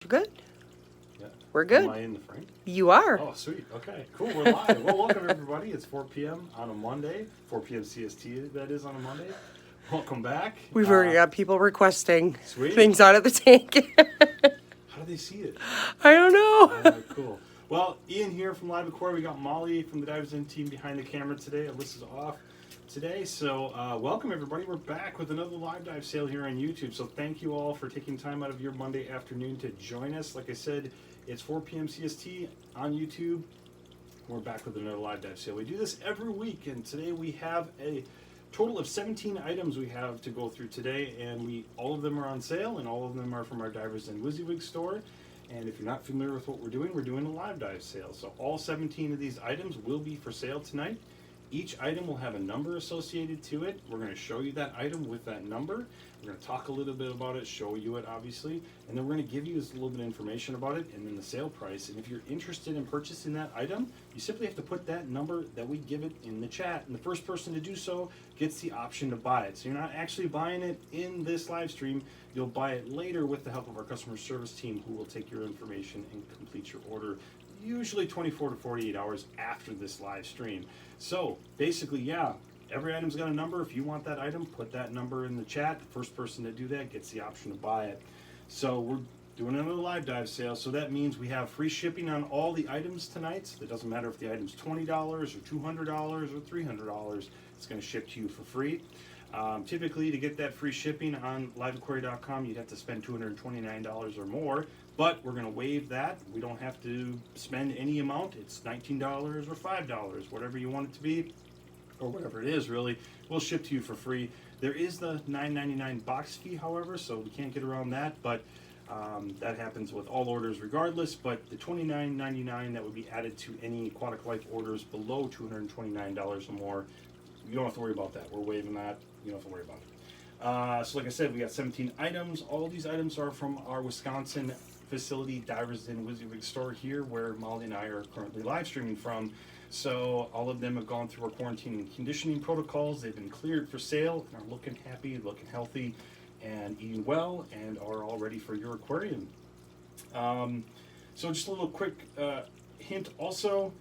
Good. Yeah. We're good. Am I in the frame? You are. Oh, sweet. Okay, cool. We're live. Well, welcome everybody. It's 4 p.m. on a Monday. 4 p.m. CST, that is, on a Monday. Welcome back. We've already got people requesting Sweet. things out of the tank. How do they see it? I don't know. All right, cool. Well, Ian here from LiveAquaria. We got Molly from the Divers In team behind the camera today. Alyssa's off today. So welcome everybody. We're back with another live dive sale here on YouTube. So thank you all for taking time out of your Monday afternoon to join us. Like I said, it's 4 p.m. CST on YouTube. We're back with another live dive sale. We do this every week, and today we have a total of 17 items we have to go through today, and all of them are on sale, and all of them are from our Divers In WYSIWYG store. And if you're not familiar with what we're doing a live dive sale. So all 17 of these items will be for sale tonight. Each item will have a number associated to it. We're going to show you that item with that number. We're going to talk a little bit about it, show you it obviously, and then we're going to give you a little bit of information about it and then the sale price. And if you're interested in purchasing that item, you simply have to put that number that we give it in the chat. And the first person to do so gets the option to buy it. So you're not actually buying it in this live stream. You'll buy it later with the help of our customer service team, who will take your information and complete your order, usually 24 to 48 hours after this live stream. So basically, yeah, every item's got a number. If you want that item, put that number in the chat. The first person to do that gets the option to buy it. So we're doing another live dive sale. So that means we have free shipping on all the items tonight. So it doesn't matter if the item's $20 or $200 or $300. It's going to ship to you for free. Typically, to get that free shipping on liveaquaria.com, you'd have to spend $229 or more, but we're going to waive that. We don't have to spend any amount. It's $19 or $5, whatever you want it to be, or whatever it is, really. We'll ship to you for free. There is the $9.99 box fee, however, so we can't get around that, but that happens with all orders regardless. But the $29.99 that would be added to any Aquatic Life orders below $229 or more, you don't have to worry about that. We're waiving that. You don't have to worry about it. So like I said, we got 17 items. All these items are from our Wisconsin facility, Divers In WYSIWYG store here, where Molly and I are currently live streaming from. So all of them have gone through our quarantine and conditioning protocols. They've been cleared for sale and are looking happy, looking healthy, and eating well, and are all ready for your aquarium. So just a little quick hint also.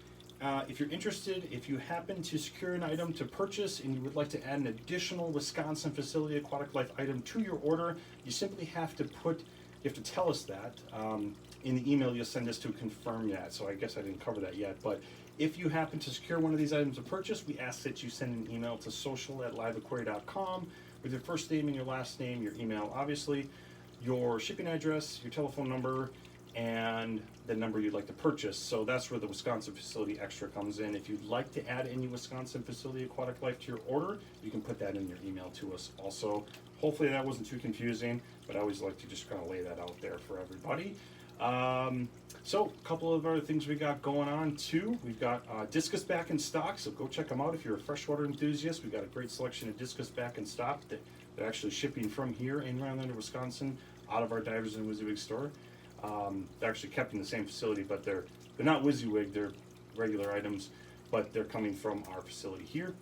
If you're interested, if you happen to secure an item to purchase and you would like to add an additional Wisconsin facility Aquatic Life item to your order, you simply have to tell us that in the email you'll send us to confirm that. So I guess I didn't cover that yet, but if you happen to secure one of these items to purchase, we ask that you send an email to social@liveaquaria.com with your first name and your last name, your email obviously, your shipping address, your telephone number, and the number you'd like to purchase. So that's where the Wisconsin facility extra comes in. If you'd like to add any Wisconsin facility Aquatic Life to your order, you can put that in your email to us also. Hopefully that wasn't too confusing, but I always like to just kind of lay that out there for everybody. So a couple of other things we got going on too. We've got discus back in stock, so go check them out if you're a freshwater enthusiast. We've got a great selection of discus back in stock that they're actually shipping from here in Rhinelander, Wisconsin, out of our Divers In WYSIWYG store. They're actually kept in the same facility, but they're not WYSIWYG, they're regular items, but they're coming from our facility here.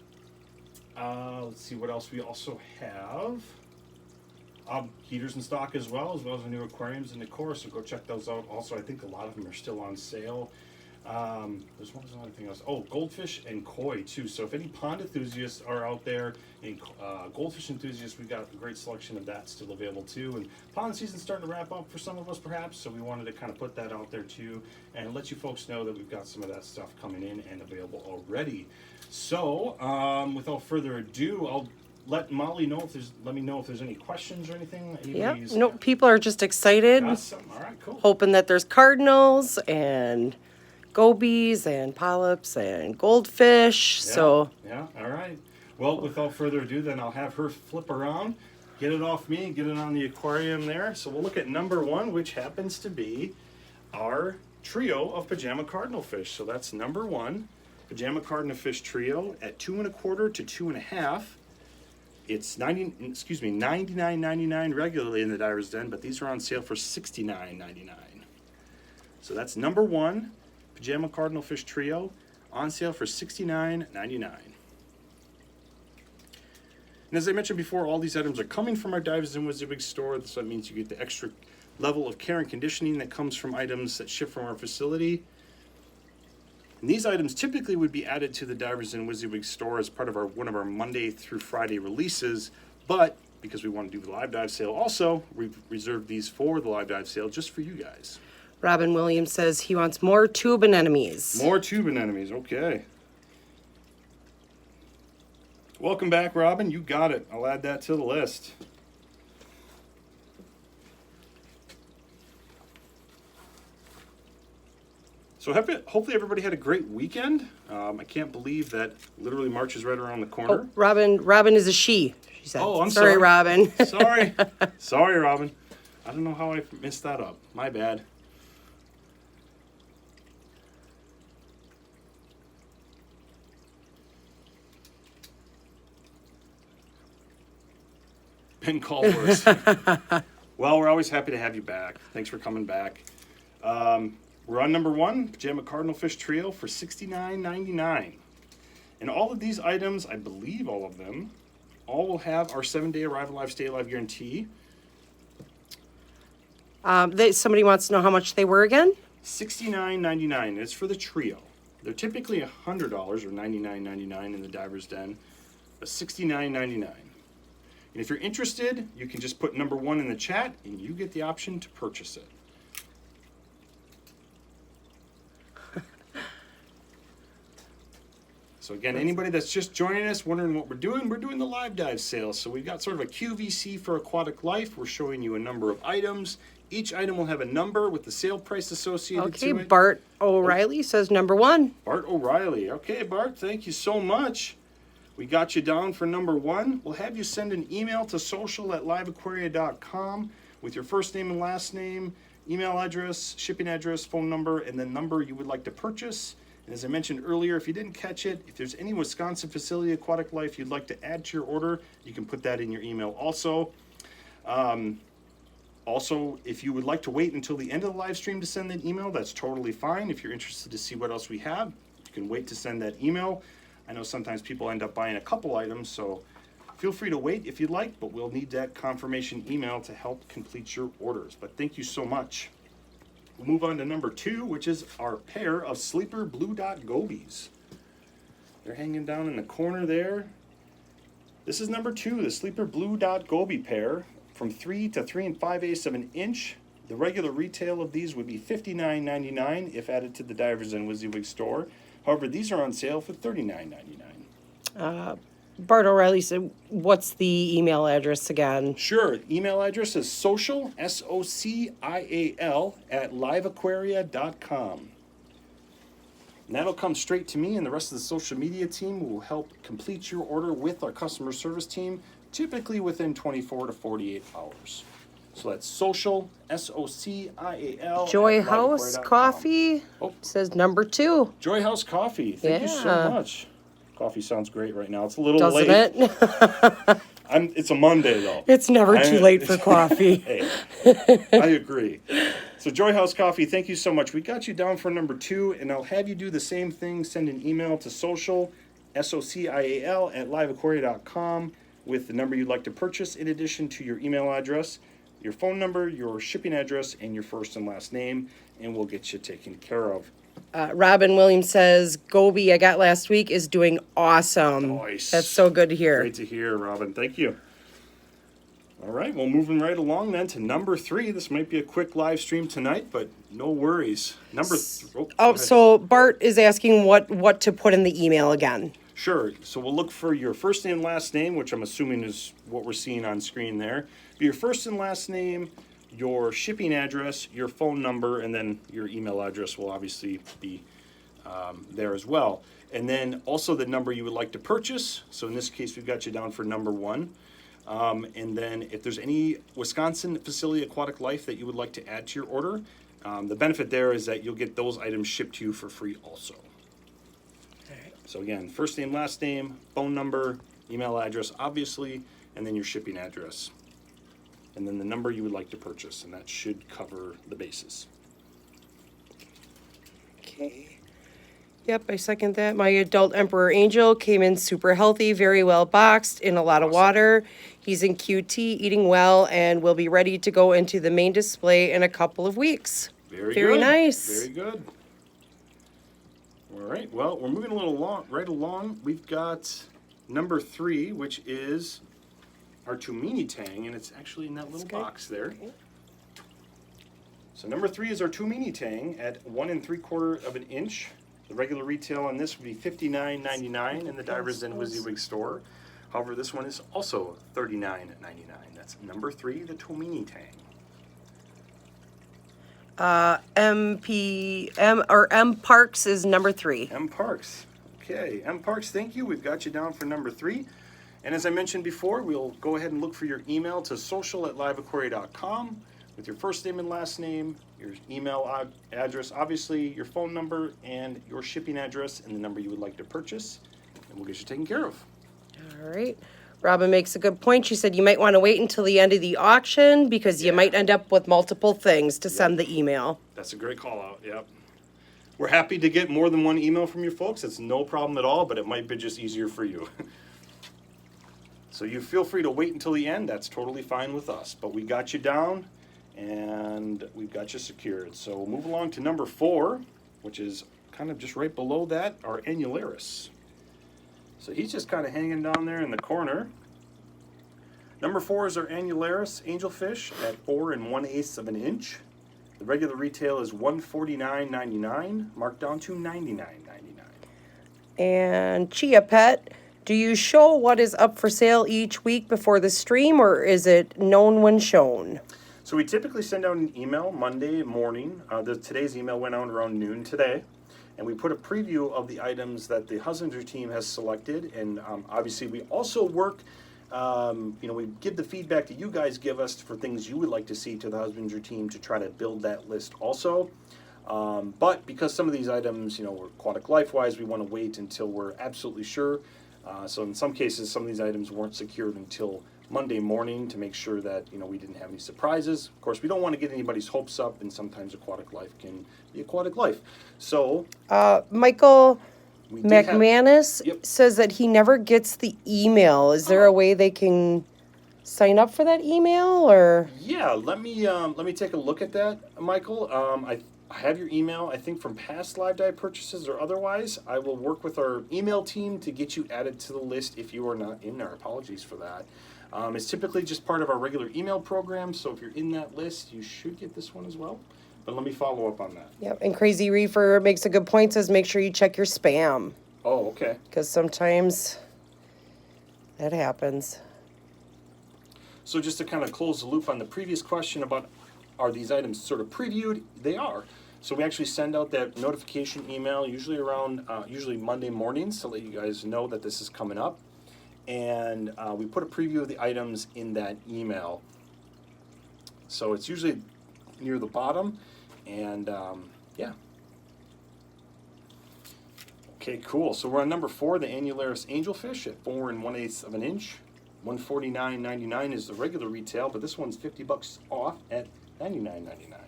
Let's see what else we also have. Heaters in stock as well as our new aquariums and decor, so go check those out. Also, I think a lot of them are still on sale. There's another thing else. Oh, goldfish and koi too. So if any pond enthusiasts are out there, and goldfish enthusiasts, we've got a great selection of that still available too. And pond season's starting to wrap up for some of us perhaps, so we wanted to kind of put that out there too and let you folks know that we've got some of that stuff coming in and available already. So without further ado, I'll let Molly know let me know if there's any questions or anything. Yeah, no, people are just excited. Awesome. All right, cool. Hoping that there's cardinals and gobies and polyps and goldfish. Yeah, So yeah, all right. Well, without further ado, then I'll have her flip around, get it off me, get it on the aquarium there. So we'll look at number one, which happens to be our trio of Pajama Cardinal fish. So that's number one, Pajama Cardinal fish trio at 2 1/4 to 2 1/2. It's $99.99 regularly in the Divers Den, but these are on sale for $69.99. So that's number one, Pajama Cardinal Fish Trio, on sale for $69.99. And as I mentioned before, all these items are coming from our Divers In WYSIWYG store, so that means you get the extra level of care and conditioning that comes from items that ship from our facility. And these items typically would be added to the Divers and WYSIWYG store as part of one of our Monday through Friday releases, but because we want to do the live dive sale also, we've reserved these for the live dive sale just for you guys. Robin Williams says he wants more tube anemones. More tube anemones, okay. Welcome back, Robin. You got it. I'll add that to the list. So hopefully everybody had a great weekend. I can't believe that literally March is right around the corner. Oh, Robin is a she said. Oh, I'm sorry. Robin. Sorry. Sorry, Robin. I don't know how I messed that up. My bad. Ben Callworth. Well, we're always happy to have you back. Thanks for coming back. We're on number 1, Pajama Cardinal Fish Trio for $69.99. And all of these items, I believe all of them, all will have our 7-day arrive alive, stay alive guarantee. Somebody wants to know how much they were again? $69.99. It's for the trio. They're typically $100 or $99.99 in the Diver's Den, but $69.99. And if you're interested, you can just put number 1 in the chat and you get the option to purchase it. So again, anybody that's just joining us, wondering what we're doing the live dive sale. So we've got sort of a QVC for aquatic life. We're showing you a number of items. Each item will have a number with the sale price associated to it. Okay, Bart O'Reilly says number 1. Bart O'Reilly. Okay, Bart, thank you so much. We got you down for number 1. We'll have you send an email to social@liveaquaria.com with your first name and last name, email address, shipping address, phone number, and the number you would like to purchase. And as I mentioned earlier, if you didn't catch it, if there's any Wisconsin facility aquatic life you'd like to add to your order, you can put that in your email also. Also, if you would like to wait until the end of the live stream to send that email, that's totally fine. If you're interested to see what else we have, you can wait to send that email. I know sometimes people end up buying a couple items, so feel free to wait if you'd like, but we'll need that confirmation email to help complete your orders. But thank you so much. We'll move on to number 2, which is our pair of sleeper blue dot gobies. They're hanging down in the corner there. This is number 2, the sleeper blue dot goby pair from 3 to 3 5/8 of an inch. The regular retail of these would be $59.99 if added to the Divers and WYSIWYG store. However, these are on sale for $39.99. Bart O'Reilly said, what's the email address again? Sure. Email address is social, SOCIAL, @liveaquaria.com. And that'll come straight to me, and the rest of the social media team will help complete your order with our customer service team, typically within 24 to 48 hours. So that's social, SOCIAL. Joy House Coffee says number 2. Joy House Coffee. Thank you so much. Coffee sounds great right now. It's a little Doesn't late. it? It's a Monday, though. It's never too late for coffee. Hey, I agree. So Joy House Coffee, thank you so much. We got you down for number 2, and I'll have you do the same thing. Send an email to social, SOCIAL, @liveaquaria.com with the number you'd like to purchase in addition to your email address, your phone number, your shipping address, and your first and last name, and we'll get you taken care of. Robin Williams says, Goby I got last week is doing awesome. Nice. That's so good to hear. Great to hear, Robin. Thank you. All right, well, moving right along then to number 3. This might be a quick live stream tonight, but no worries. Number 3. So Bart is asking what to put in the email again. Sure. So we'll look for your first name, last name, which I'm assuming is what we're seeing on screen there. Your first and last name, your shipping address, your phone number, and then your email address will obviously be there as well. And then also the number you would like to purchase. So in this case, we've got you down for number 1. And then if there's any Wisconsin facility aquatic life that you would like to add to your order, the benefit there is that you'll get those items shipped to you for free also. So again, first name, last name, phone number, email address, obviously, and then your shipping address. And then the number you would like to purchase, and that should cover the bases. Okay. Yep, I second that. My adult Emperor Angel came in super healthy, very well boxed, in a lot of water. He's in QT, eating well, and will be ready to go into the main display in a couple of weeks. Very Very good. nice. Very good. All right, well, we're moving a little right along. We've got number 3, which is our Tum Mini Tang, and it's actually in that little box there. Okay. So number 3 is our Tum Mini Tang at 1 3/4 of an inch. The regular retail on this would be $59.99 in the Divers Den WYSIWYG store. However, this one is also $39.99. That's number 3, the Tum Mini Tang. M Parks is number 3. M Parks. Okay, M Parks, thank you. We've got you down for number 3. And as I mentioned before, we'll go ahead and look for your email to social@liveaquaria.com with your first name and last name, your email address, obviously your phone number, and your shipping address and the number you would like to purchase, and we'll get you taken care of. All right. Robin makes a good point. She said you might want to wait until the end of the auction because you might end up with multiple things to send the email. That's a great call out, yep. We're happy to get more than one email from you folks. It's no problem at all, but it might be just easier for you. So you feel free to wait until the end. That's totally fine with us. But we got you down, and we've got you secured. So we'll move along to number 4, which is kind of just right below that, our Alolanaris. So he's just kind of hanging down there in the corner. Number 4 is our Alolanaris Angelfish at 4 1/8 of an inch. The regular retail is $149.99, marked down to $99.99. And Chia Pet, do you show what is up for sale each week before the stream, or is it known when shown? So we typically send out an email Monday morning. Today's email went out around noon today. And we put a preview of the items that the husbandry team has selected. And obviously we also work, we give the feedback that you guys give us for things you would like to see to the husbandry team to try to build that list also. But because some of these items, were aquatic life-wise, we want to wait until we're absolutely sure. So in some cases, some of these items weren't secured until Monday morning to make sure that we didn't have any surprises. Of course, we don't want to get anybody's hopes up, and sometimes aquatic life can be aquatic life. So Michael McManus Yep. says that he never gets the email. Is there a way they can sign up for that email, or? Yeah, let me take a look at that, Michael. I have your email, I think, from past Live Dive purchases or otherwise. I will work with our email team to get you added to the list if you are not in there. Apologies for that. It's typically just part of our regular email program, so if you're in that list, you should get this one as well. But let me follow up on that. Yep, and Crazy Reefer makes a good point, says make sure you check your spam. Oh, okay. Because sometimes that happens. So just to kind of close the loop on the previous question about are these items sort of previewed, they are. So we actually send out that notification email usually around, usually Monday mornings to let you guys know that this is coming up. And we put a preview of the items in that email. So it's usually near the bottom, and yeah. Okay, cool. So we're on number 4, the Alolanaris Angelfish at 4 1/8 of an inch. $149.99 is the regular retail, but this one's $50 off at $99.99.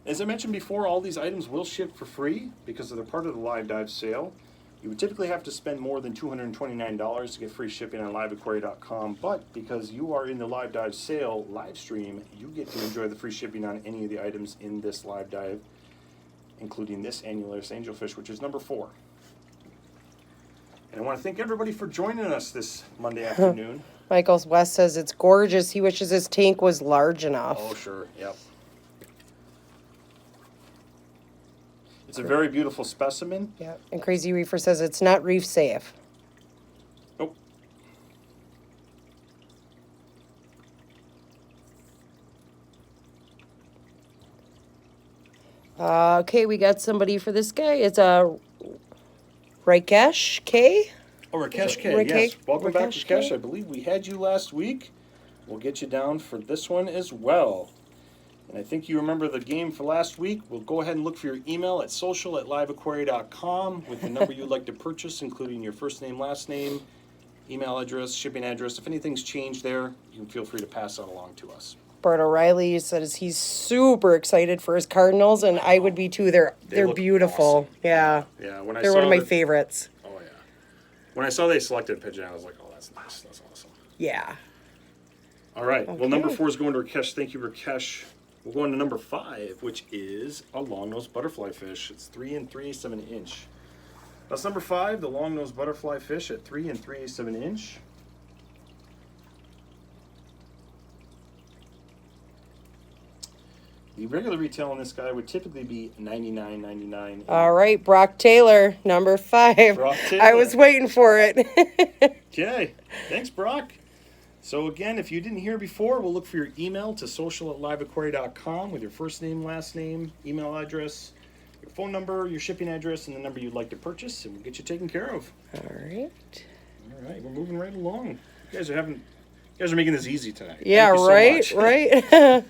As I mentioned before, all these items will ship for free because they're part of the Live Dive sale. You would typically have to spend more than $229 to get free shipping on liveaquaria.com, but because you are in the Live Dive sale live stream, you get to enjoy the free shipping on any of the items in this Live Dive, including this Alolanaris Angelfish, which is number 4. And I want to thank everybody for joining us this Monday afternoon. Michael West says it's gorgeous. He wishes his tank was large enough. Oh, sure, yep. It's a very beautiful specimen. Yeah, and Crazy Reefer says it's not reef safe. Nope. Okay, we got somebody for this guy. It's a Rakesh K. Oh, Rakesh K, Rakesh- yes. Welcome back, Rakesh Rakesh. K? I believe we had you last week. We'll get you down for this one as well. And I think you remember the game for last week. We'll go ahead and look for your email at social@liveaquaria.com with the number you'd like to purchase, including your first name, last name, email address, shipping address. If anything's changed there, you can feel free to pass that along to us. Bart O'Reilly says he's super excited for his Cardinals, and I would be too. They're look beautiful. awesome. Yeah. Yeah. When I They're saw one of my that- favorites. Oh yeah. When I saw they selected Pajama, I was like, oh, that's nice. That's awesome. Yeah. All right. Well, number Okay. 4 is going to Rakesh. Thank you, Rakesh. We're going to number 5, which is a long-nosed butterfly fish. It's 3 3/7 inch. That's number 5, the long-nosed butterfly fish at 3 3/7 inch. The regular retail on this guy would typically be $99.99. All right, Brock Taylor, number 5. Brock I Taylor. was waiting for it. Okay. Thanks, Brock. So again, if you didn't hear before, we'll look for your email to social@liveaquaria.com with your first name, last name, email address, your phone number, your shipping address, and the number you'd like to purchase, and we'll get you taken care of. All right. All right, we're moving right along. You guys are making this easy tonight. Yeah, Thank you so right, much. right.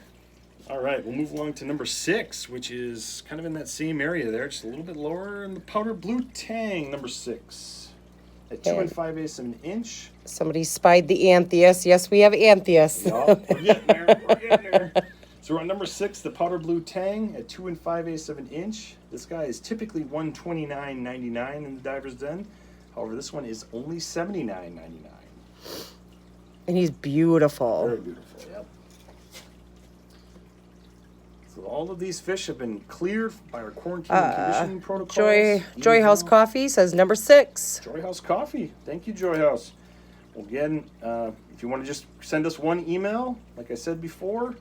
All right, we'll move along to number 6, which is kind of in that same area there, just a little bit lower in the powder blue tang, number 6. At 2 5/8 of an inch. Somebody spied the Antheus. Yes, we have Antheus. Oh, we're getting there. We're getting there. So we're on number 6, the powder blue tang at 2 5/8 of an inch. This guy is typically $129.99 in the Diver's Den. However, this one is only $79.99. And he's beautiful. Very beautiful. Yep. So all of these fish have been cleared by our quarantine and conditioning protocols. Joy House Coffee says number 6. Joy House Coffee. Thank you, Joy House. Well, again, if you want to just send us one email, like I said before,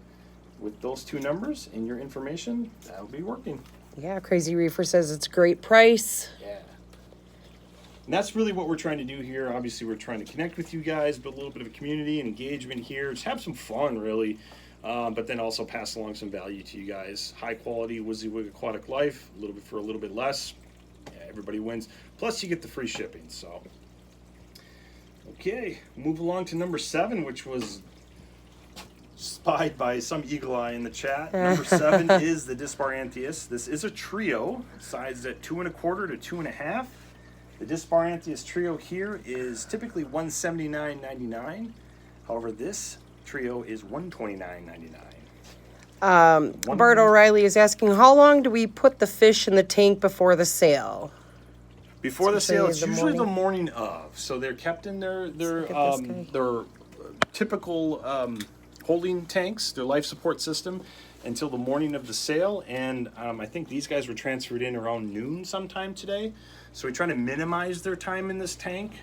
with those 2 numbers and your information, that'll be working. Yeah, Crazy Reefer says it's a great price. Yeah. And that's really what we're trying to do here. Obviously, we're trying to connect with you guys, build a little bit of a community and engagement here. Just have some fun, really. But then also pass along some value to you guys. High quality WYSIWYG aquatic life, a little bit for a little bit less. Yeah, everybody wins. Plus, you get the free shipping. So, okay, move along to number 7, which was spied by some eagle eye in the chat. Number 7 is the Disparantheus. This is a trio, sized at 2 1/4 to 2 1/2. The Disparantheus trio here is typically $179.99. However, this trio is $129.99. Bart O'Reilly is asking, how long do we put the fish in the tank before the sale? Before the sale, it's the usually the morning? morning of. So they're kept in their Look at this guy. typical holding tanks, their life support system, until the morning of the sale. And I think these guys were transferred in around noon sometime today. So we try to minimize their time in this tank.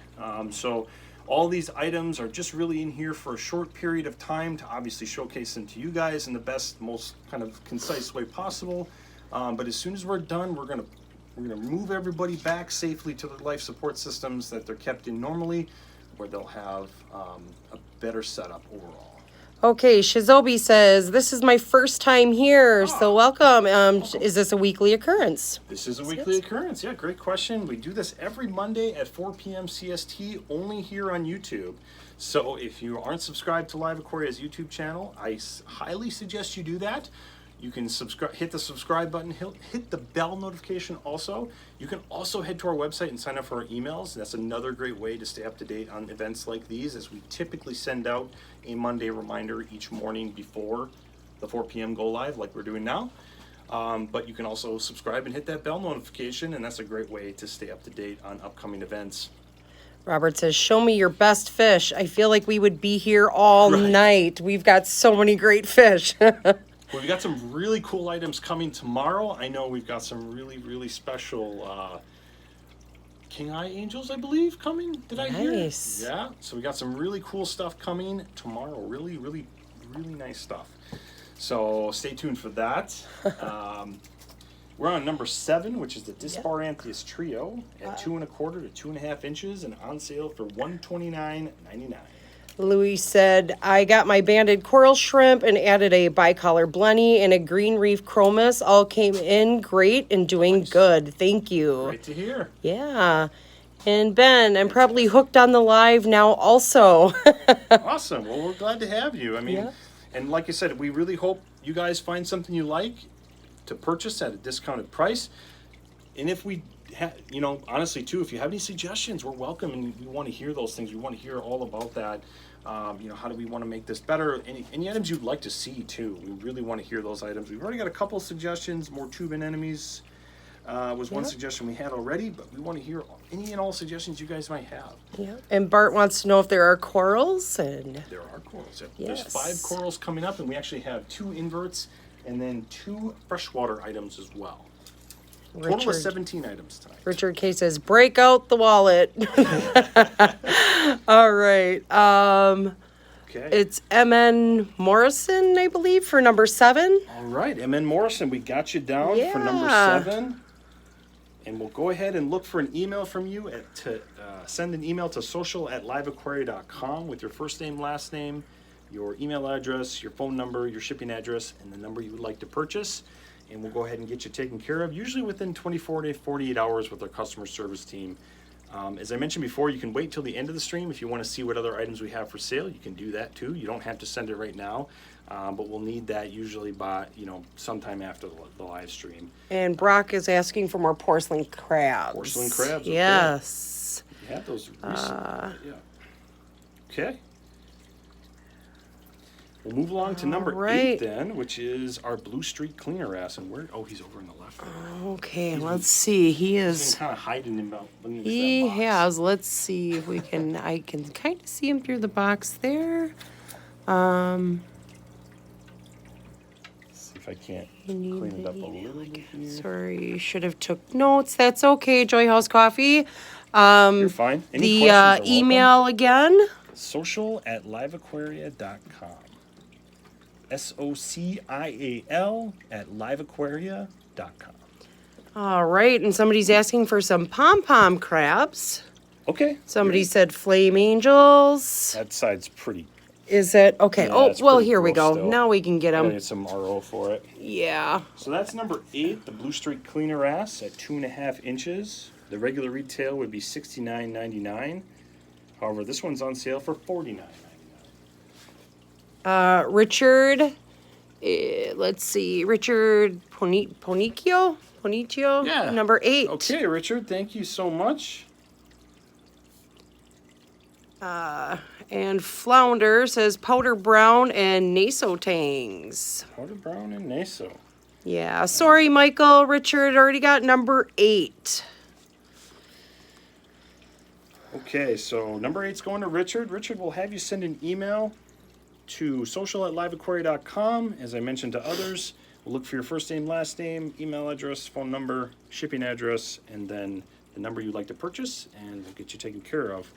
So all these items are just really in here for a short period of time to obviously showcase them to you guys in the best, most kind of concise way possible. But as soon as we're done, we're gonna move everybody back safely to the life support systems that they're kept in normally, where they'll have a better setup overall. Okay, Shizobi says, this is my first time here, so welcome. Is this a weekly occurrence? This is a weekly occurrence. Yeah, great question. We do this every Monday at 4 p.m. CST, only here on YouTube. So if you aren't subscribed to LiveAquaria's YouTube channel, I highly suggest you do that. You can subscribe, hit the subscribe button, hit the bell notification also. You can also head to our website and sign up for our emails. That's another great way to stay up to date on events like these, as we typically send out a Monday reminder each morning before the 4 p.m. go live, like we're doing now. But you can also subscribe and hit that bell notification, and that's a great way to stay up to date on upcoming events. Robert says, show me your best fish. I feel like we would be here all night. We've got so many great fish. Well, we've got some really cool items coming tomorrow. I know we've got some really, really special King Eye Angels, I believe, coming. Did I hear? Nice. Yeah. So we got some really cool stuff coming tomorrow. Really, really, really nice stuff. So stay tuned for that. We're on number 7, which is the Disparantheus Trio at 2 1/4 to 2 1/2 inches and on sale for $129.99. Louis said, I got my banded coral shrimp and added a bicolor blenny and a green reef chromis. All came in great and doing good. Thank you. Great to hear. Yeah. And Ben, I'm probably hooked on the live now also. Awesome. Well, we're glad to have you. I mean, and like I said, we really hope you guys find something you like to purchase at a discounted price. And if we honestly too, if you have any suggestions, we're welcome, and we want to hear those things. We want to hear all about that. You know, how do we want to make this better? Any items you'd like to see too. We really want to hear those items. We've already got a couple suggestions. More tube anemones was one suggestion we had already, but we want to hear any and all suggestions you guys might have. Yeah. And Bart wants to know if there are corals, and There are corals. Yes. There's 5 corals coming up, and we actually have 2 inverts and then 2 freshwater items as well. Total of 17 items tonight. Richard K says, break out the wallet. All right. Okay. It's MN Morrison, I believe, for number 7. All right, MN Morrison, we got you down for number Yeah. 7. And we'll go ahead and look for an email from you to send an email to social@liveaquaria.com with your first name, last name, your email address, your phone number, your shipping address, and the number you would like to purchase. And we'll go ahead and get you taken care of, usually within 24 to 48 hours with our customer service team. As I mentioned before, you can wait till the end of the stream if you want to see what other items we have for sale. You can do that too. You don't have to send it right now, but we'll need that usually by, you know, sometime after the live stream. And Brock is asking for more porcelain crabs. Porcelain crabs, okay. Yes. You had those recently, yeah. Okay. We'll move along to number 8 Alright. then, which is our Blue Streak Cleaner Ass. And where? Oh, he's over in the left there. Okay, let's see. He He's is. kind of hiding in about. He has. Let's see if we can. I can kind of see him through the box there. See if I can't clean it up a little bit here. Sorry, should have took notes. That's okay. Joy House Coffee. You're fine. Any The questions are welcome. email again. Social@liveaquaria.com. social@liveaquaria.com. All right, and somebody's asking for some pom-pom crabs. Okay. Somebody said flame angels. That side's pretty. Is it? Okay. Yeah, Oh, it's well, pretty here we gross go. still. Now we can get Gotta them. get some RO for it. Yeah. So that's number 8, the Blue Streak Cleaner Ass at 2.5 inches. The regular retail would be $69.99. However, this one's on sale for $49.99. Richard, let's see. Richard Ponicchio? Yeah. Number 8. Okay, Richard, thank you so much. And Flounder says powder brown and naso tangs. Powder brown and naso. Yeah. Sorry, Michael. Richard already got number 8. Okay, so number 8's going to Richard. Richard, will have you send an email to social@liveaquaria.com. As I mentioned to others, we'll look for your first name, last name, email address, phone number, shipping address, and then the number you'd like to purchase, and we'll get you taken care of.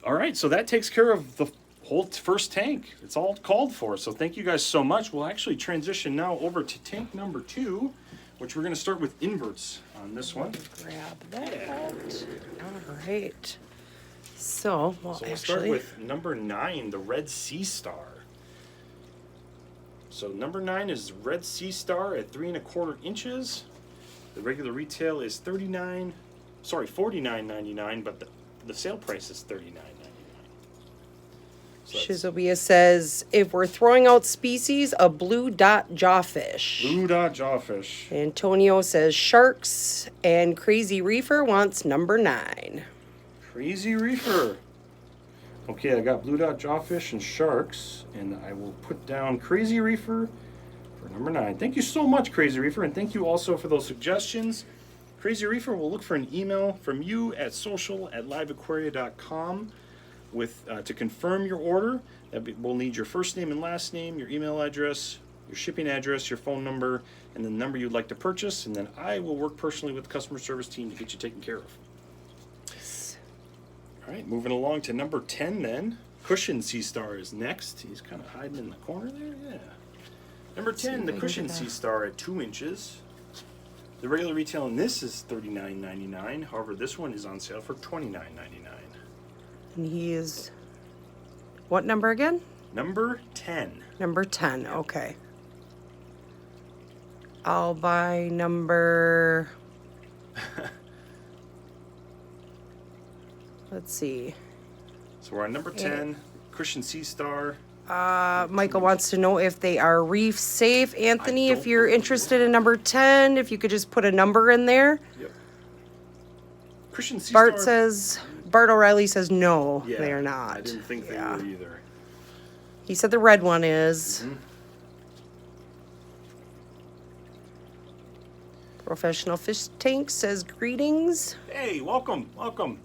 All right, so that takes care of the whole first tank. It's all called for, so thank you guys so much. We'll actually transition now over to tank number 2, which we're going to start with inverts on this one. Grab that out. All right. So, well, So we'll actually, start with number 9, the Red Sea Star. So number 9 is Red Sea Star at 3.25 inches. The regular retail is $49.99, but the sale price is $39.99. So that's Shizobia says, if we're throwing out species, a blue dot jawfish. Blue Dot Jawfish. Antonio says sharks, and Crazy Reefer wants number 9. Crazy Reefer. Okay, I got Blue Dot Jawfish and sharks, and I will put down Crazy Reefer for number 9. Thank you so much, Crazy Reefer, and thank you also for those suggestions. Crazy Reefer will look for an email from you at social@liveaquaria.com with to confirm your order. We'll need your first name and last name, your email address, your shipping address, your phone number, and the number you'd like to purchase, and then I will work personally with the customer service team to get you taken care of. All right, moving along to number 10 then. Cushion Sea Star is next. He's kind of hiding in the corner there, yeah. Number 10, the Cushion Sea Star at 2 inches. The regular retail in this is $39.99. However, this one is on sale for $29.99. And he is, what number again? Number 10. Number 10, okay. I'll buy number, let's see. So we're on number 10, Cushion Sea Star. Michael wants to know if they are reef safe. Anthony, I if don't you're believe interested in number 10, if you could just put a number in there. Yep. Cushion Sea Bart Star. says Bart O'Reilly says no, Yeah, they are not. I didn't think they Yeah. were either. He said the red one is. Mm-hmm. Professional Fish Tank says greetings. Hey, welcome, welcome.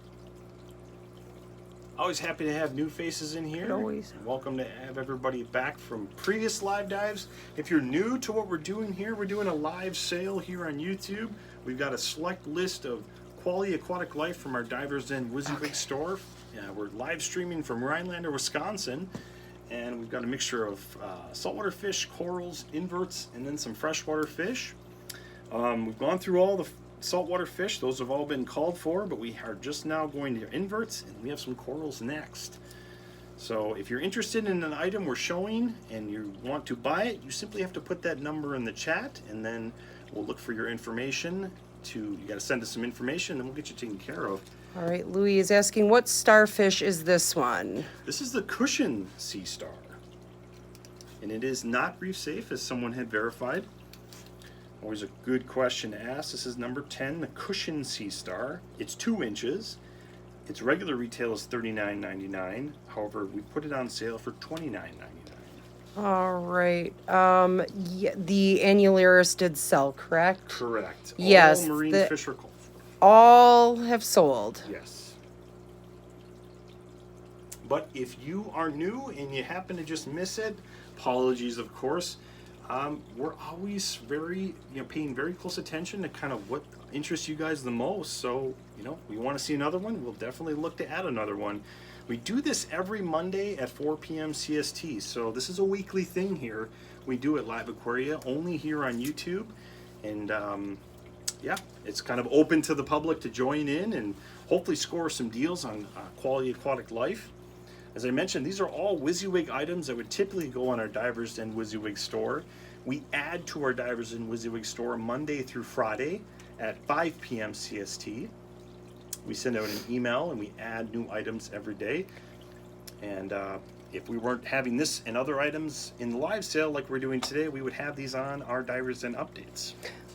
Always happy to have new faces in here. Always. Welcome to have everybody back from previous live dives. If you're new to what we're doing here, we're doing a live sale here on YouTube. We've got a select list of quality aquatic life from our Divers Den WYSIWYG store. We're live streaming from Rhinelander, Wisconsin. And we've got a mixture of saltwater fish, corals, inverts, and then some freshwater fish. We've gone through all the saltwater fish. Those have all been called for, but we are just now going to inverts, and we have some corals next. So if you're interested in an item we're showing and you want to buy it, you simply have to put that number in the chat, and then we'll look for your information. You got to send us some information, and we'll get you taken care of. All right, Louis is asking, what starfish is this one? This is the cushion sea star, and it is not reef safe, as someone had verified. Always a good question to ask. This is number 10, the cushion sea star. It's 2 inches. Its regular retail is $39.99. However, we put it on sale for $29.99. All right. Yeah, the Alolanaris did sell, correct? Correct. Yes. All marine fish are called for. All have sold. Yes. But if you are new and you happen to just miss it, apologies, of course. We're always paying very close attention to kind of what interests you guys the most. So, we want to see another one, we'll definitely look to add another one. We do this every Monday at 4 p.m. CST. So this is a weekly thing here. We do at LiveAquaria, only here on YouTube. And it's kind of open to the public to join in and hopefully score some deals on quality aquatic life. As I mentioned, these are all WYSIWYG items that would typically go on our Divers Den WYSIWYG store. We add to our Divers Den WYSIWYG store Monday through Friday at 5 p.m. CST. We send out an email and we add new items every day. And if we weren't having this and other items in the live sale like we're doing today, we would have these on our Divers Den updates.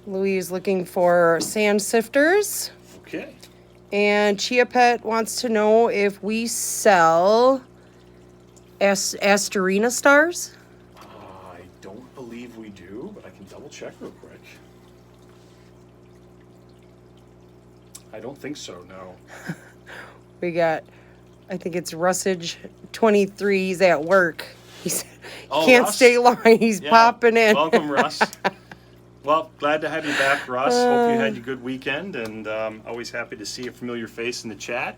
Louis is looking for sand sifters. Okay. And Chia Pet wants to know if we sell Asterina stars. I don't believe we do, but I can double check real quick. I don't think so, no. We got, I think it's Russage 23. He's at work. He can't Russ? stay long. He's popping in. Welcome, Russ. Well, glad to have you back, Russ. Hope you had a good weekend, and always happy to see a familiar face in the chat.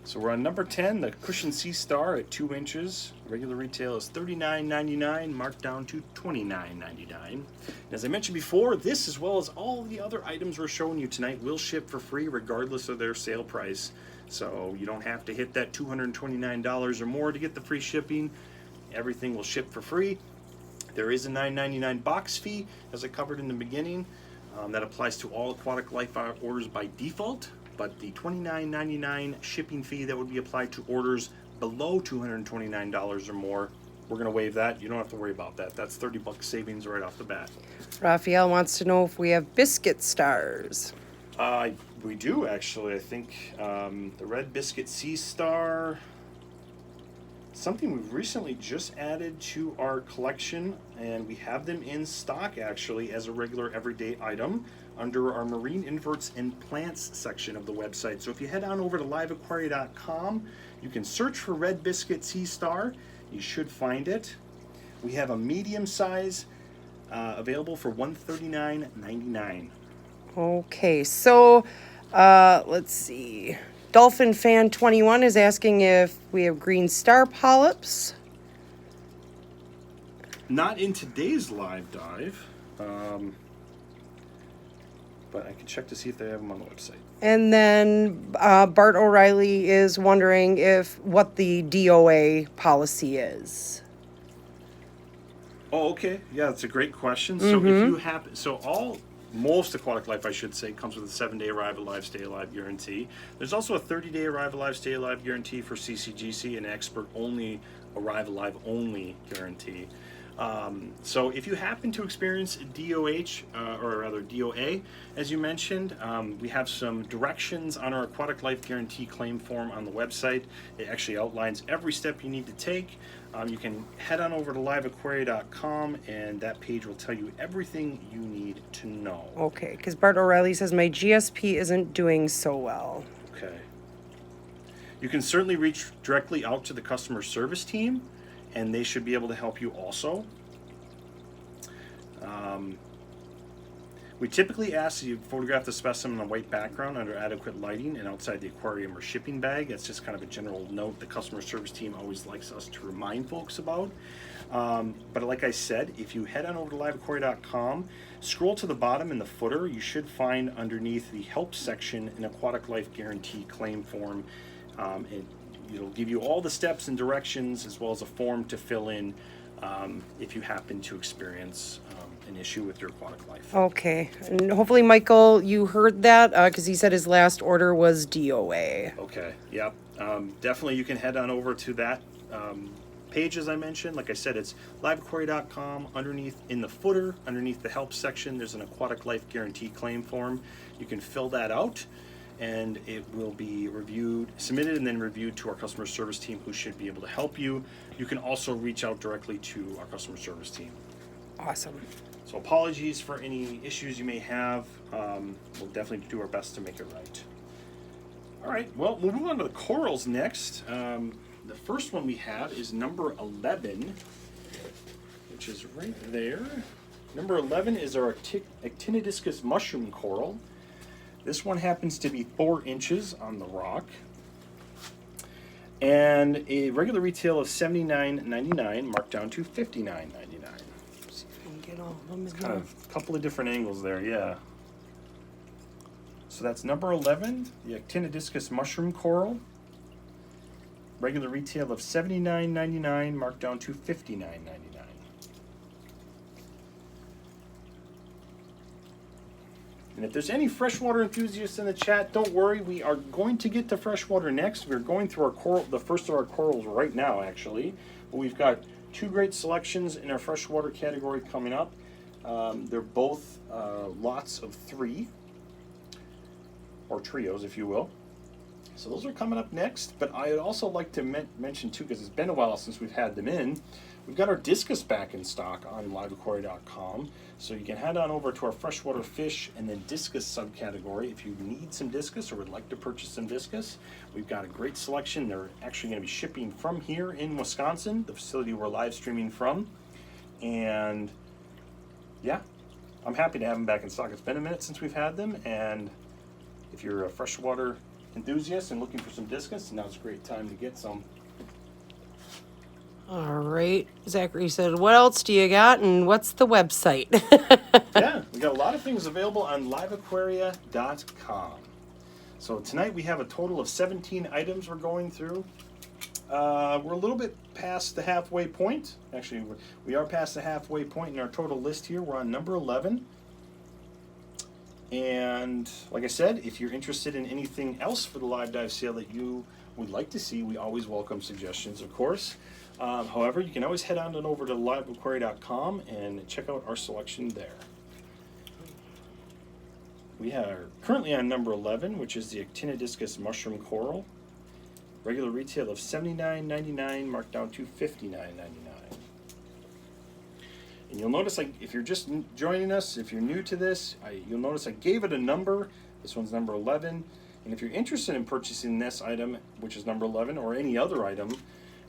So we're on number 10, the Cushion Sea Star at 2 inches. Regular retail is $39.99, marked down to $29.99. And as I mentioned before, this as well as all the other items we're showing you tonight will ship for free regardless of their sale price. So you don't have to hit that $229 or more to get the free shipping. Everything will ship for free. There is a $9.99 box fee, as I covered in the beginning. That applies to all aquatic life orders by default, but the $29.99 shipping fee that would be applied to orders below $229 or more, we're going to waive that. You don't have to worry about that. That's $30 savings right off the bat. Raphael wants to know if we have biscuit stars. We do, actually. I think the Red Biscuit Sea Star, something we've recently just added to our collection, and we have them in stock actually as a regular everyday item under our marine inverts and plants section of the website. So if you head on over to liveaquaria.com, you can search for Red Biscuit Sea Star. You should find it. We have a medium size available for $139.99. Okay, so let's see. Dolphin Fan 21 is asking if we have green star polyps. Not in today's live dive, but I can check to see if they have them on the website. And then Bart O'Reilly is wondering what the DOA policy is. Oh, okay. Yeah, that's a great question. So if you have, most aquatic life, I should say, comes with a 7-day arrive alive, stay alive guarantee. There's also a 30-day arrive alive, stay alive guarantee for CCGC, and expert only arrive alive only guarantee. So if you happen to experience DOH, or rather DOA, as you mentioned, we have some directions on our Aquatic Life Guarantee claim form on the website. It actually outlines every step you need to take. You can head on over to liveaquaria.com, and that page will tell you everything you need to know. Okay, because Bart O'Reilly says my GSP isn't doing so well. Okay. You can certainly reach directly out to the customer service team, and they should be able to help you also. We typically ask that you photograph the specimen on a white background under adequate lighting and outside the aquarium or shipping bag. That's just kind of a general note the customer service team always likes us to remind folks about. But like I said, if you head on over to liveaquaria.com, scroll to the bottom in the footer, you should find underneath the help section an Aquatic Life Guarantee claim form. It'll give you all the steps and directions as well as a form to fill in if you happen to experience an issue with your aquatic life. Okay, and hopefully, Michael, you heard that because he said his last order was DOA. Okay, yep. Definitely you can head on over to that page as I mentioned. Like I said, it's liveaquaria.com. Underneath in the footer, underneath the help section, there's an Aquatic Life Guarantee claim form. You can fill that out, and it will be submitted and then reviewed to our customer service team, who should be able to help you. You can also reach out directly to our customer service team. Awesome. So apologies for any issues you may have. We'll definitely do our best to make it right. All right, well, we'll move on to the corals next. The first one we have is number 11, which is right there. Number 11 is our Actinidiscus mushroom coral. This one happens to be 4 inches on the rock, and a regular retail of $79.99, marked down to $59.99. See if I can get all of them. It's kind of a couple of different angles there, yeah. So that's number 11, the Actinidiscus mushroom coral. Regular retail of $79.99, marked down to $59.99. And if there's any freshwater enthusiasts in the chat, don't worry. We are going to get to freshwater next. We're going through the first of our corals right now, actually. But we've got 2 great selections in our freshwater category coming up. They're both lots of 3, or trios, if you will. So those are coming up next. But I'd also like to mention, too, because it's been a while since we've had them in, we've got our discus back in stock on liveaquaria.com. So you can head on over to our freshwater fish and then discus subcategory if you need some discus or would like to purchase some discus. We've got a great selection. They're actually going to be shipping from here in Wisconsin, the facility we're live streaming from. And yeah, I'm happy to have them back in stock. It's been a minute since we've had them, and if you're a freshwater enthusiast and looking for some discus, now's a great time to get some. All right. Zachary said, what else do you got, and what's the website? Yeah, we got a lot of things available on liveaquaria.com. So tonight we have a total of 17 items we're going through. We're a little bit past the halfway point. Actually, we are past the halfway point in our total list here. We're on number 11. And like I said, if you're interested in anything else for the live dive sale that you would like to see, we always welcome suggestions, of course. However, you can always head on over to liveaquaria.com and check out our selection there. We are currently on number 11, which is the Actinidiscus mushroom coral. Regular retail of $79.99, marked down to $59.99. And you'll notice, like, if you're just joining us, if you're new to this, you'll notice I gave it a number. This one's number 11. And if you're interested in purchasing this item, which is number 11, or any other item,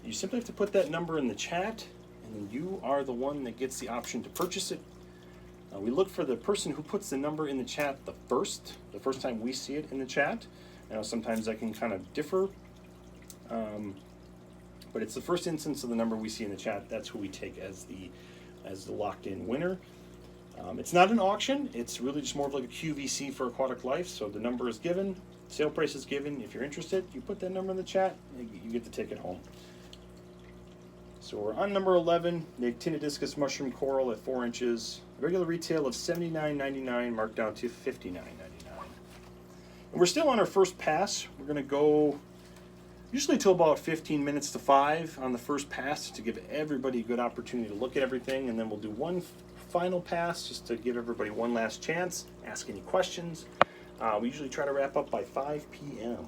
you simply have to put that number in the chat, and then you are the one that gets the option to purchase it. We look for the person who puts the number in the chat the first time we see it in the chat. Now, sometimes that can kind of differ, but it's the first instance of the number we see in the chat. That's who we take as the locked-in winner. It's not an auction. It's really just more of like a QVC for Aquatic Life. So the number is given, sale price is given. If you're interested, you put that number in the chat, and you get the ticket home. So we're on number 11, the Actinidiscus mushroom coral at 4 inches. Regular retail of $79.99, marked down to $59.99. And we're still on our first pass. We're going to go usually till about 15 minutes to 5 on the first pass to give everybody a good opportunity to look at everything, and then we'll do one final pass just to give everybody one last chance, ask any questions. We usually try to wrap up by 5 p.m.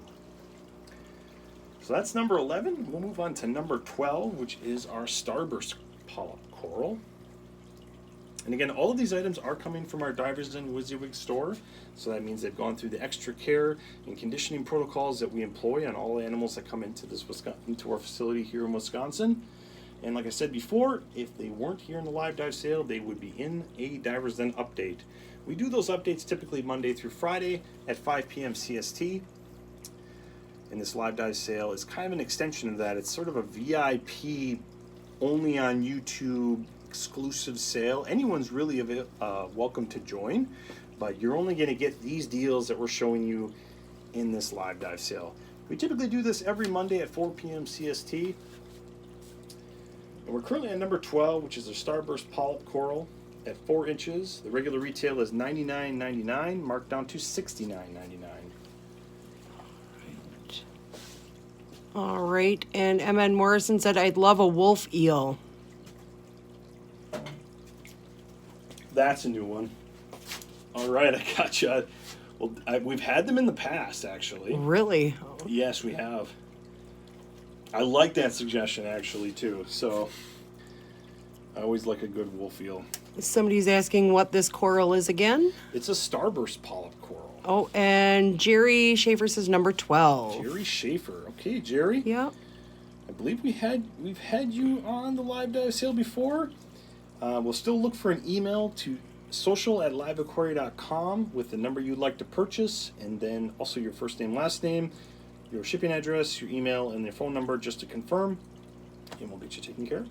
So that's number 11. We'll move on to number 12, which is our Starburst Polyp Coral. And again, all of these items are coming from our Divers and WYSIWYG store, so that means they've gone through the extra care and conditioning protocols that we employ on all animals that come into our facility here in Wisconsin. And like I said before, if they weren't here in the live dive sale, they would be in a Divers Den update. We do those updates typically Monday through Friday at 5 p.m. CST. And this live dive sale is kind of an extension of that. It's sort of a VIP, only on YouTube, exclusive sale. Anyone's really welcome to join, but you're only going to get these deals that we're showing you in this live dive sale. We typically do this every Monday at 4 p.m. CST. And we're currently at number 12, which is a Starburst Polyp Coral at 4 inches. The regular retail is $99.99, marked down to $69.99. All right, and MN Morrison said, I'd love a wolf eel. That's a new one. All right, I gotcha. Well, we've had them in the past, actually. Really? Yes, we have. I like that suggestion, actually, too. So, I always like a good wolf eel. Somebody's asking what this coral is again. It's a Starburst Polyp Coral. Oh, and Jerry Schaefer says number 12. Jerry Schaefer. Okay, Jerry. Yeah. I believe we've had you on the live dive sale before. We'll still look for an email to social@liveaquaria.com with the number you'd like to purchase, and then also your first name, last name, your shipping address, your email, and your phone number just to confirm, and we'll get you taken care of.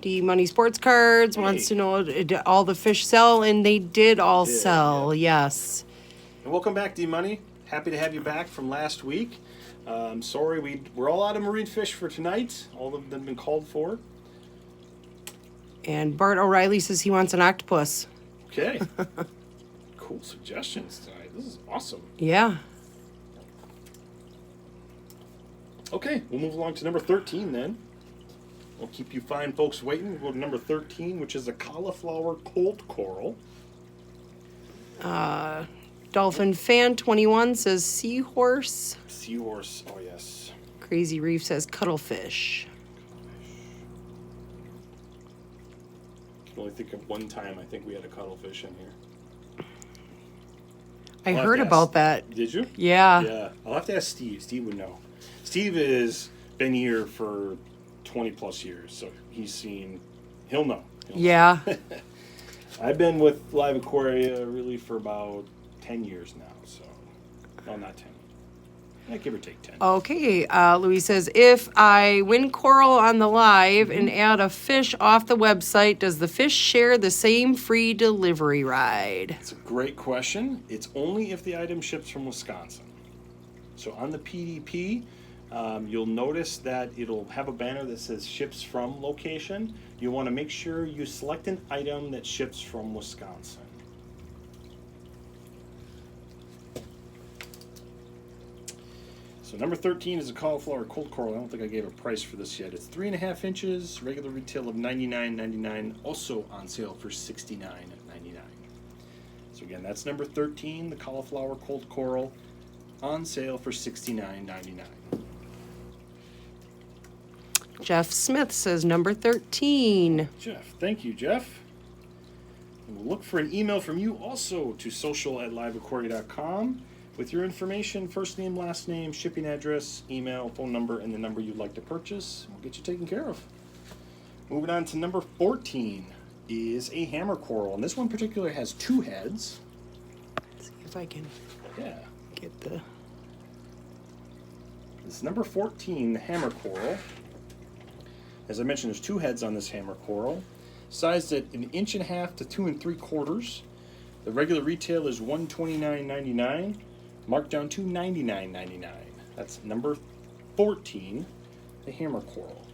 D Money Sports Cards wants to know did all the fish sell, and they did all sell. Yeah. Yes. And welcome back, D Money. Happy to have you back from last week. Sorry, we're all out of marine fish for tonight. All of them have been called for. And Bart O'Reilly says he wants an octopus. Okay. Cool suggestions tonight. This is awesome. Yeah. Okay, we'll move along to number 13 then. We'll keep you fine folks waiting. We'll go to number 13, which is a Cauliflower Colt Coral. Dolphin Fan 21 says seahorse. Seahorse, oh yes. Crazy Reef says cuttlefish. I can only think of one time I think we had a cuttlefish in here. I heard about that. Did you? Yeah. Yeah. I'll have to ask Steve. Steve would know. Steve has been here for 20 plus years, so he'll know. Yeah. I've been with LiveAquaria really for about 10 years now, so. No, not 10. I give or take 10. Okay, Louis says, if I win coral on the live and add a fish off the website, does the fish share the same free delivery ride? It's a great question. It's only if the item ships from Wisconsin. So on the PDP, you'll notice that it'll have a banner that says ships from location. You want to make sure you select an item that ships from Wisconsin. So number 13 is a Cauliflower Colt Coral. I don't think I gave a price for this yet. It's 3.5 inches, regular retail of $99.99, also on sale for $69.99. So again, that's number 13, the Cauliflower Colt Coral, on sale for $69.99. Jeff Smith says number 13. Jeff, thank you, Jeff. And we'll look for an email from you also to social@liveaquaria.com with your information, first name, last name, shipping address, email, phone number, and the number you'd like to purchase. We'll get you taken care of. Moving on to number 14 is a hammer coral, and this one in particular has 2 heads. Let's see if I can get the... This is number 14, the hammer coral. As I mentioned, there's 2 heads on this hammer coral, sized at 1.5 inches to 2 3/4. The regular retail is $129.99, marked down to $99.99. That's number 14, the hammer coral.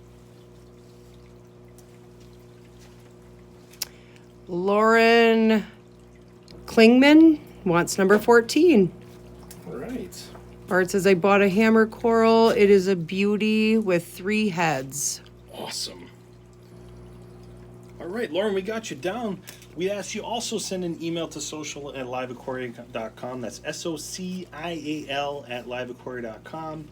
Lauren Klingman wants number 14. All right. Bart says, I bought a hammer coral. It is a beauty with 3 heads. Awesome. All right, Lauren, we got you down. We asked you also send an email to social@liveaquaria.com. That's social@liveaquaria.com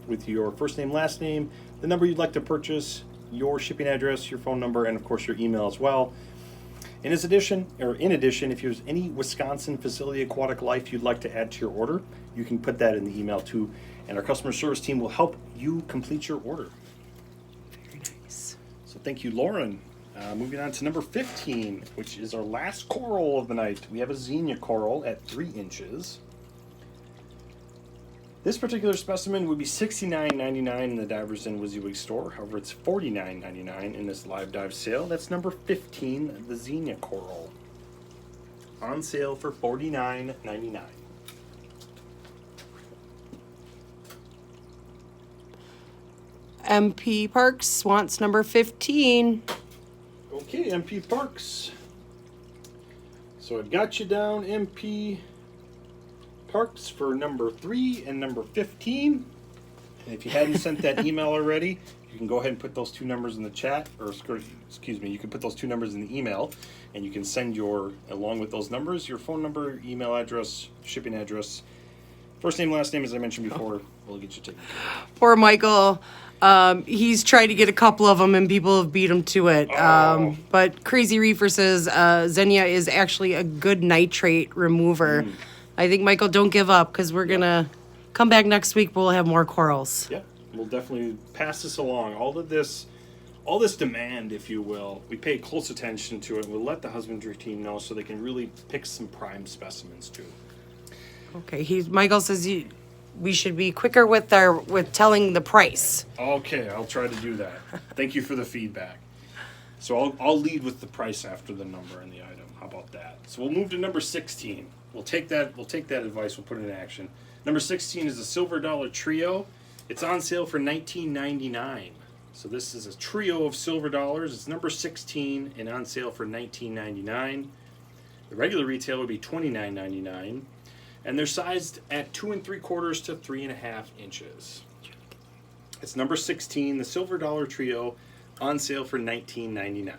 with your first name, last name, the number you'd like to purchase, your shipping address, your phone number, and of course your email as well. In addition, if there's any Wisconsin facility aquatic life you'd like to add to your order, you can put that in the email too, and our customer service team will help you complete your order. Very nice. So thank you, Lauren. Moving on to number 15, which is our last coral of the night. We have a Zena Coral at 3 inches. This particular specimen would be $69.99 in the Divers and WYSIWYG store. However, it's $49.99 in this live dive sale. That's number 15, the Zena Coral. On sale for $49.99. MP Parks wants number 15. Okay, MP Parks. So I've got you down, MP Parks, for number 3 and number 15. And if you hadn't sent that email already, you can go ahead and put those 2 numbers in the chat, or excuse me, you can put those 2 numbers in the email, and you can send along with those numbers, your phone number, email address, shipping address, first name, last name, as I mentioned before. We'll get you taken care of. Poor Michael. He's tried to get a couple of them and people have beat him to it. But Crazy Reefer says Xenia is actually a good nitrate remover. I think, Michael, don't give up, because we're going to come back next week. We'll have more corals. Yeah, we'll definitely pass this along. All this demand, if you will, we pay close attention to it. We'll let the husbandry team know so they can really pick some prime specimens too. Okay, Michael says we should be quicker with telling the price. Okay, I'll try to do that. Thank you for the feedback. So I'll lead with the price after the number and the item. How about that? So we'll move to number 16. We'll take that advice. We'll put it in action. Number 16 is a Silver Dollar Trio. It's on sale for $19.99. So this is a trio of silver dollars. It's number 16 and on sale for $19.99. The regular retail would be $29.99. And they're sized at 2 3/4 to 3.5 inches. It's number 16, the Silver Dollar Trio, on sale for $19.99.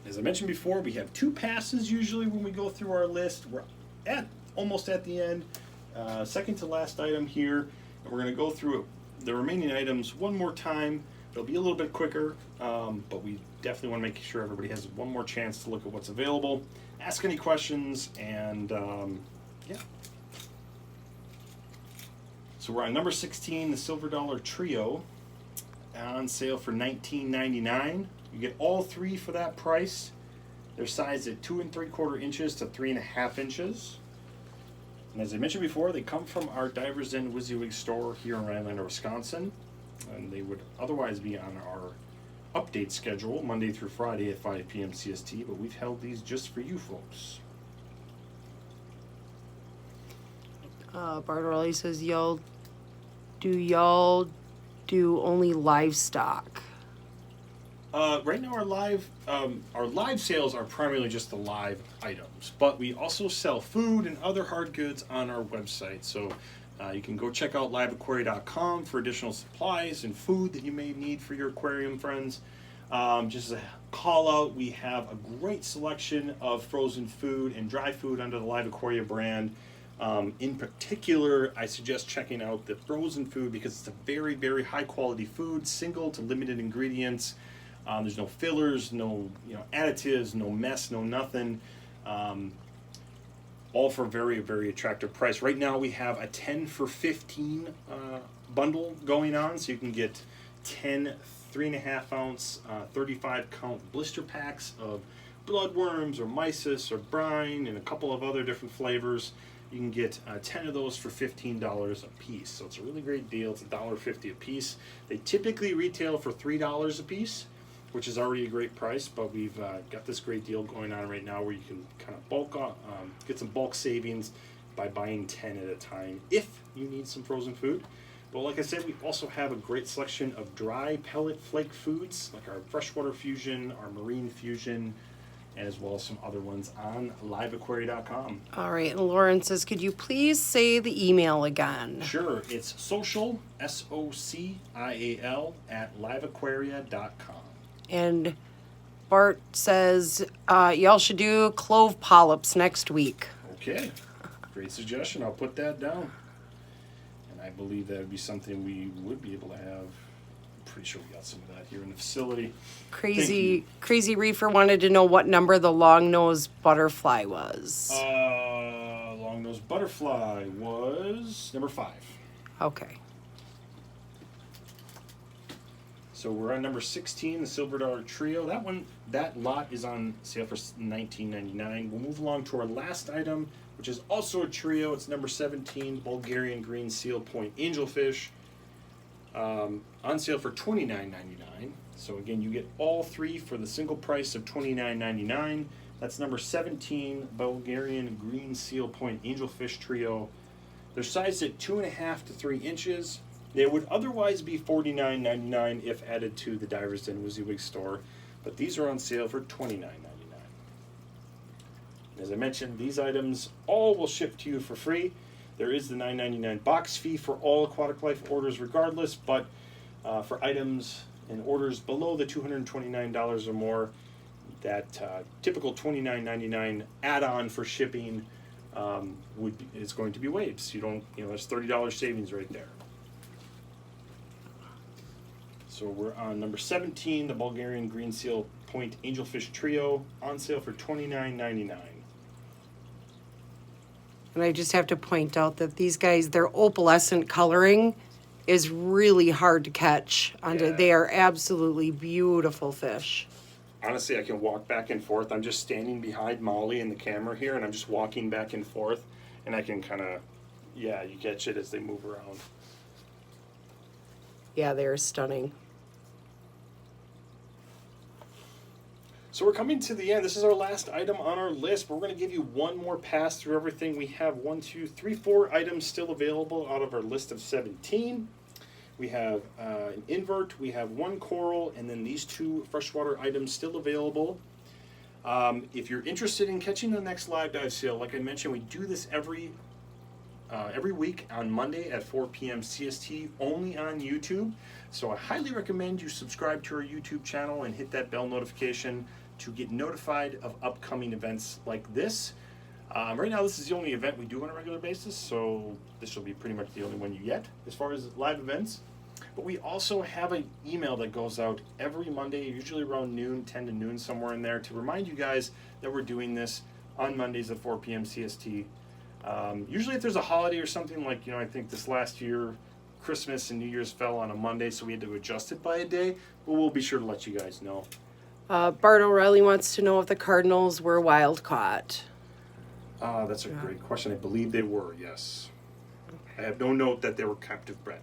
As I mentioned before, we have 2 passes usually when we go through our list. We're almost at the end. Second to last item here, and we're going to go through the remaining items one more time. It'll be a little bit quicker, but we definitely want to make sure everybody has one more chance to look at what's available, ask any questions, and yeah. So we're on number 16, the Silver Dollar Trio, on sale for $19.99. You get all 3 for that price. They're sized at 2 3/4 inches to 3.5 inches. And as I mentioned before, they come from our Divers and WYSIWYG store here in Rhinelander, Wisconsin. And they would otherwise be on our update schedule, Monday through Friday at 5 p.m. CST, but we've held these just for you folks. Bartolli says, y'all do only livestock? Right now, our live sales are primarily just the live items, but we also sell food and other hard goods on our website. So you can go check out LiveAquaria.com for additional supplies and food that you may need for your aquarium friends. Just as a call out, we have a great selection of frozen food and dry food under the LiveAquaria brand. In particular, I suggest checking out the frozen food because it's a very, very high quality food, single to limited ingredients. There's no fillers, no additives, no mess, no nothing. All for a very, very attractive price. Right now we have a 10 for 15 bundle going on, so you can get 10 3.5 ounce 35 count blister packs of bloodworms or mysis or brine and a couple of other different flavors. You can get 10 of those for $15 a piece. So it's a really great deal. It's $1.50 a piece. They typically retail for $3 a piece, which is already a great price, but we've got this great deal going on right now where you can kind of bulk get some bulk savings by buying 10 at a time if you need some frozen food. But like I said, we also have a great selection of dry pellet flake foods, like our freshwater fusion, our marine fusion, as well as some other ones on liveaquaria.com. All right, and Lauren says, could you please say the email again? Sure, it's social, SOCIAL, at liveaquaria.com. And Bart says, y'all should do clove polyps next week. Okay, great suggestion. I'll put that down. And I believe that would be something we would be able to have. I'm pretty sure we got some of that here in the facility. Crazy Reefer wanted to know what number the long-nosed butterfly was. Long-nosed butterfly was number 5. Okay. So we're on number 16, the Silver Dollar Trio. That lot is on sale for $19.99. We'll move along to our last item, which is also a trio. It's number 17, Bulgarian Green Seal Point Angelfish, on sale for $29.99. So again, you get all 3 for the single price of $29.99. That's number 17, Bulgarian Green Seal Point Angelfish Trio. They're sized at 2.5 to 3 inches. They would otherwise be $49.99 if added to the Divers Den WYSIWYG store, but these are on sale for $29.99. As I mentioned, these items all will ship to you for free. There is the $9.99 box fee for all Aquatic Life orders regardless, but for items and orders below the $229 or more, that typical $29.99 add-on for shipping is going to be waived. So there's $30 savings right there. So we're on number 17, the Bulgarian Green Seal Point Angelfish Trio, on sale for $29.99. And I just have to point out that these guys, their opalescent coloring is really hard to catch. Yeah. They are absolutely beautiful fish. Honestly, I can walk back and forth. I'm just standing behind Molly and the camera here, and I'm just walking back and forth, and I can kind of, you catch it as they move around. Yeah, they're stunning. So we're coming to the end. This is our last item on our list, but we're going to give you one more pass through everything. We have 4 items still available out of our list of 17. We have an invert, we have 1 coral, and then these 2 freshwater items still available. If you're interested in catching the next live dive sale, like I mentioned, we do this every week on Monday at 4 p.m. CST, only on YouTube. So I highly recommend you subscribe to our YouTube channel and hit that bell notification to get notified of upcoming events like this. Right now, this is the only event we do on a regular basis, so this will be pretty much the only one you get as far as live events. But we also have an email that goes out every Monday, usually around noon, 10 to noon, somewhere in there, to remind you guys that we're doing this on Mondays at 4 p.m. CST. Usually if there's a holiday or something, like, I think this last year, Christmas and New Year's fell on a Monday, so we had to adjust it by a day, but we'll be sure to let you guys know. Bart O'Reilly wants to know if the Cardinals were wild caught. That's a great question. I believe they were, yes. Okay. I have no note that they were captive bred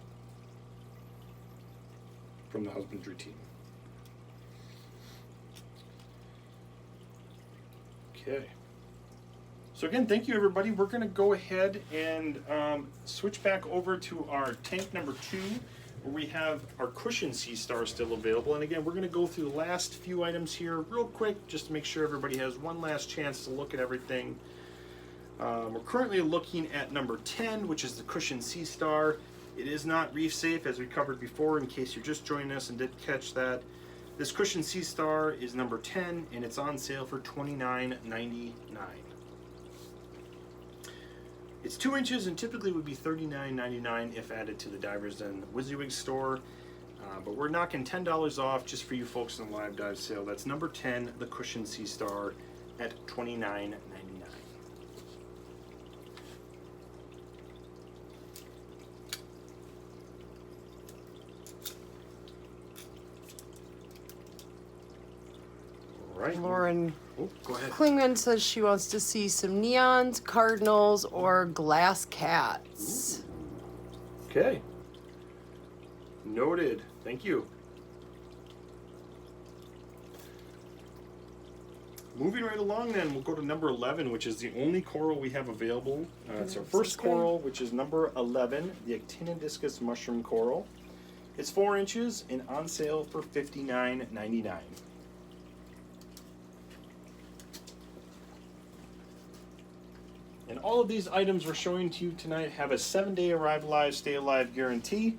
from the husbandry team. Okay. So again, thank you everybody. We're going to go ahead and switch back over to our tank number 2, where we have our cushion sea star still available. And again, we're going to go through the last few items here real quick, just to make sure everybody has one last chance to look at everything. We're currently looking at number 10, which is the cushion sea star. It is not reef safe, as we covered before, in case you're just joining us and didn't catch that. This cushion sea star is number 10, and it's on sale for $29.99. It's 2 inches and typically would be $39.99 if added to the Divers Den WYSIWYG store. But we're knocking $10 off just for you folks in the live dive sale. That's number 10, the Cushion Sea Star, at $29.99. Right. Lauren Go ahead. Klingman says she wants to see some neons, cardinals, or glass cats. Okay. Noted. Thank you. moving right along then, we'll go to number 11, which is the only coral we have available. It's our This first is good. coral, which is number 11, the Atina discus mushroom coral. It's 4 inches and on sale for $59.99. And all of these items we're showing to you tonight have a 7-day arrive alive, stay alive guarantee.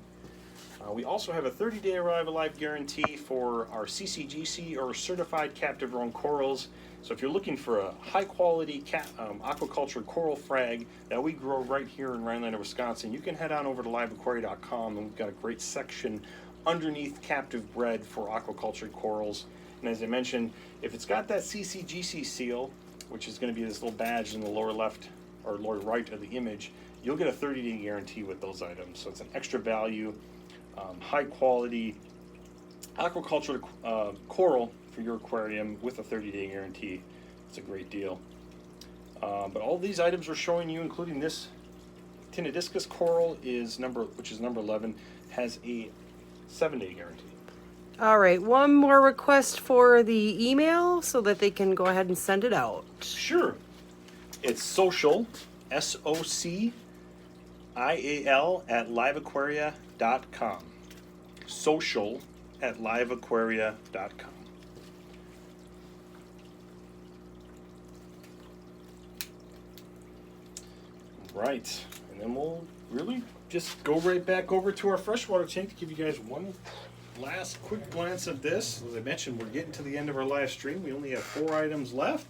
We also have a 30-day arrive alive guarantee for our CCGC or certified captive grown corals. So if you're looking for a high quality aquaculture coral frag that we grow right here in Rhinelander, Wisconsin, you can head on over to LiveAquaria.com, and we've got a great section underneath captive bred for aquaculture corals. And as I mentioned, if it's got that CCGC seal, which is going to be this little badge in the lower left or lower right of the image, you'll get a 30-day guarantee with those items. So it's an extra value, high quality aquaculture coral for your aquarium with a 30-day guarantee. It's a great deal. But all these items we're showing you, including this Tinidiscus coral, which is number 11, has a 7-day guarantee. All right, one more request for the email so that they can go ahead and send it out. Sure. It's social, SOCIAL, at liveaquaria.com. Social at liveaquaria.com. Right. And then we'll really just go right back over to our freshwater tank to give you guys one last quick glance at this. As I mentioned, we're getting to the end of our live stream. We only have 4 items left.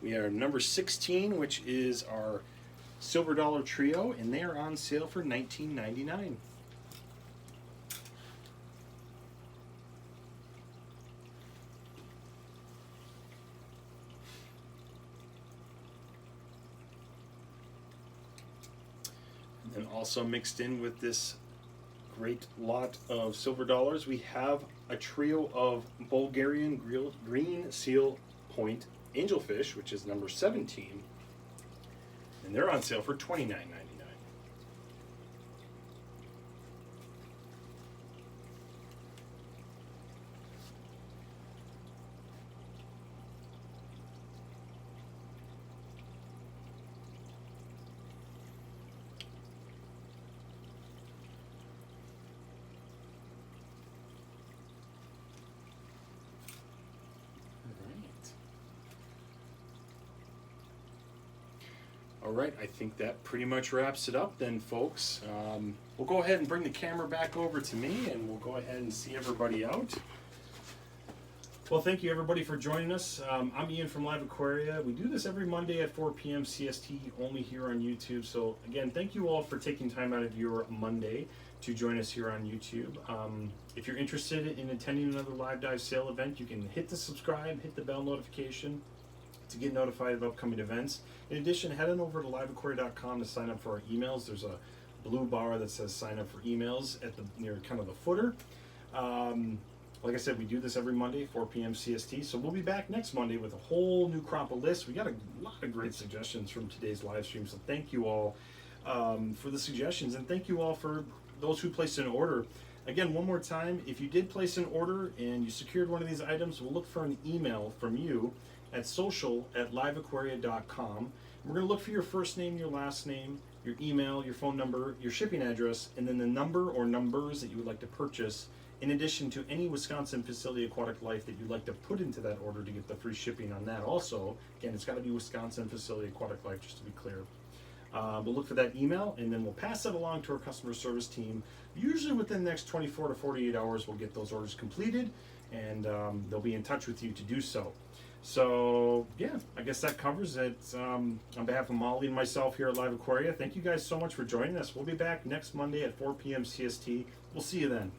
We are number 16, which is our Silver Dollar Trio, and they are on sale for $19.99. And also mixed in with this great lot of silver dollars, we have a trio of Bulgarian green seal point angelfish, which is number 17, and they're on sale for $29.99. All right, I think that pretty much wraps it up then, folks. We'll go ahead and bring the camera back over to me, and we'll go ahead and see everybody out. Well, thank you everybody for joining us. I'm Ian from Live Aquaria. We do this every Monday at 4 p.m. CST, only here on YouTube. So again, thank you all for taking time out of your Monday to join us here on YouTube. If you're interested in attending another live dive sale event, you can hit the subscribe, hit the bell notification to get notified of upcoming events. In addition, head on over to liveaquaria.com to sign up for our emails. There's a blue bar that says sign up for emails at the near kind of the footer. Like I said, we do this every Monday, 4 p.m. CST. So we'll be back next Monday with a whole new crop of lists. We got a lot of great suggestions from today's live stream. So thank you all for the suggestions, and thank you all for those who placed an order. Again, one more time, if you did place an order and you secured one of these items, we'll look for an email from you at social@liveaquaria.com. We're going to look for your first name, your last name, your email, your phone number, your shipping address, and then the number or numbers that you would like to purchase, in addition to any Wisconsin Facility Aquatic Life that you'd like to put into that order to get the free shipping on that also. Again, it's got to be Wisconsin Facility Aquatic Life, just to be clear. We'll look for that email, and then we'll pass that along to our customer service team. Usually within the next 24 to 48 hours, we'll get those orders completed, and they'll be in touch with you to do so. So, yeah, I guess that covers it. On behalf of Molly and myself here at Live Aquaria, thank you guys so much for joining us. We'll be back next Monday at 4 p.m. CST. We'll see you then.